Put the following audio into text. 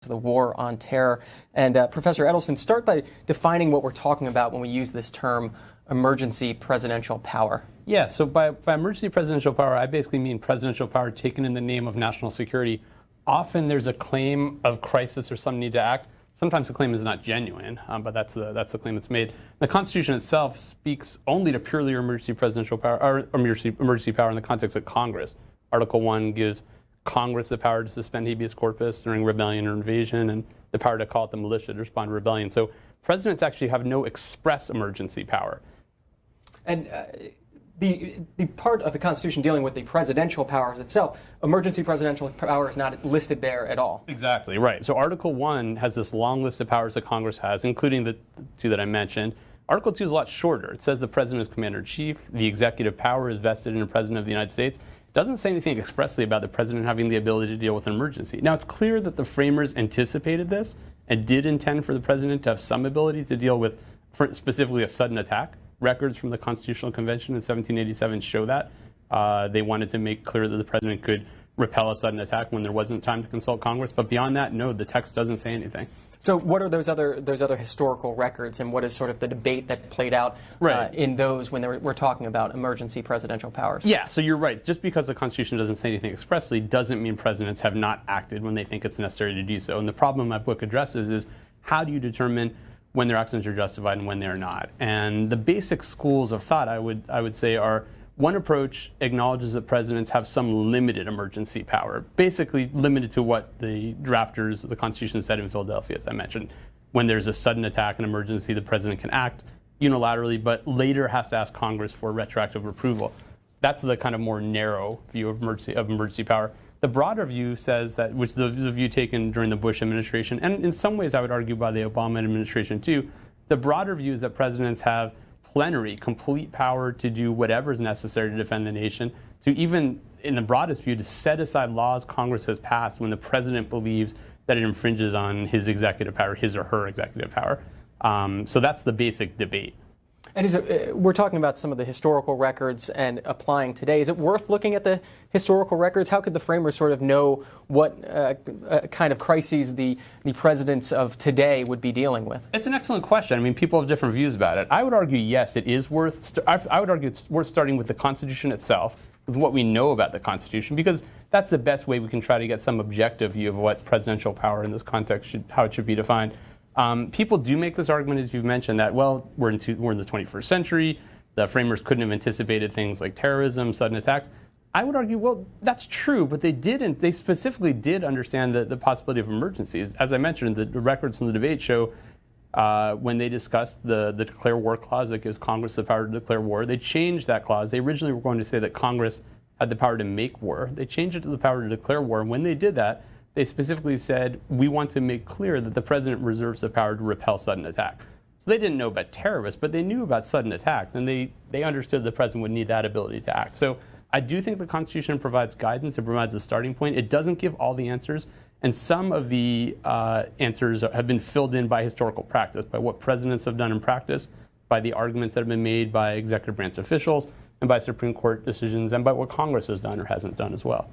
to the war on terror. And Professor Edelson, start by defining what we're talking about when we use this term emergency presidential power. Yeah, so by emergency presidential power, I basically mean presidential power taken in the name of national security. Often there's a claim of crisis or some need to act. Sometimes the claim is not genuine, but that's the claim that's made. The Constitution itself speaks only to purely emergency presidential power, or emergency power in the context of Congress. Article 1 gives Congress the power to suspend habeas corpus during rebellion or invasion, and the power to call it the militia to respond to rebellion. So presidents actually have no express emergency power. And the part of the Constitution dealing with the presidential powers itself, emergency presidential power is not listed there at all. Exactly, right. So Article 1 has this long list of powers that Congress has, including the two that I mentioned. Article 2 is a lot shorter. It says the president is commander-in-chief. The executive power is vested in the president of the United States. It doesn't say anything expressly about the president having the ability to deal with an emergency. Now, it's clear that the framers anticipated this and did intend for the president to have some ability to deal with, specifically, a sudden attack. Records from the Constitutional Convention in 1787 show that. They wanted to make clear that the president could repel a sudden attack when there wasn't time to consult Congress. But beyond that, no, the text doesn't say anything. So what are those other historical records, and what is sort of the debate that played out in those when we're talking about emergency presidential powers? Yeah, so you're right. Just because the Constitution doesn't say anything expressly doesn't mean presidents have not acted when they think it's necessary to do so. And the problem my book addresses is how do you determine when their actions are justified and when they're not? And the basic schools of thought, I would say, are one approach acknowledges that presidents have some limited emergency power, basically limited to what the drafters of the Constitution said in Philadelphia, as I mentioned. When there's a sudden attack, an emergency, the president can act unilaterally, but later has to ask Congress for retroactive approval. That's the kind of more narrow view of emergency power. The broader view says that, which is the view taken during the Bush administration, and in some ways I would argue by the Obama administration too, the broader view is that presidents have plenary, complete power to do whatever is necessary to defend the nation, to even, in the broadest view, to set aside laws Congress has passed when the president believes that it infringes on his executive power, his or her executive power. So that's the basic debate. And we're talking about some of the historical records and applying today. Is it worth looking at the historical records? How could the framers sort of know what kind of crises the presidents of today would be dealing with? It's an excellent question. I mean, people have different views about it. I would argue, yes, it is worth. I would argue it's worth starting with the Constitution itself, with what we know about the Constitution, because that's the best way we can try to get some objective view of what presidential power in this context how it should be defined. People do make this argument, as you've mentioned, that, well, we're in the 21st century. The framers couldn't have anticipated things like terrorism, sudden attacks. I would argue, well, that's true, but they didn't. They specifically did understand the possibility of emergencies. As I mentioned, the records from the debate show when they discussed the declare war clause that gives Congress the power to declare war, they changed that clause. They originally were going to say that Congress had the power to make war. They changed it to the power to declare war. And when they did that, they specifically said, we want to make clear that the president reserves the power to repel sudden attack. So they didn't know about terrorists, but they knew about sudden attacks, and they understood the president would need that ability to act. So I do think the Constitution provides guidance. It provides a starting point. It doesn't give all the answers, and some of the answers have been filled in by historical practice, by what presidents have done in practice, by the arguments that have been made by executive branch officials, and by Supreme Court decisions, and by what Congress has done or hasn't done as well.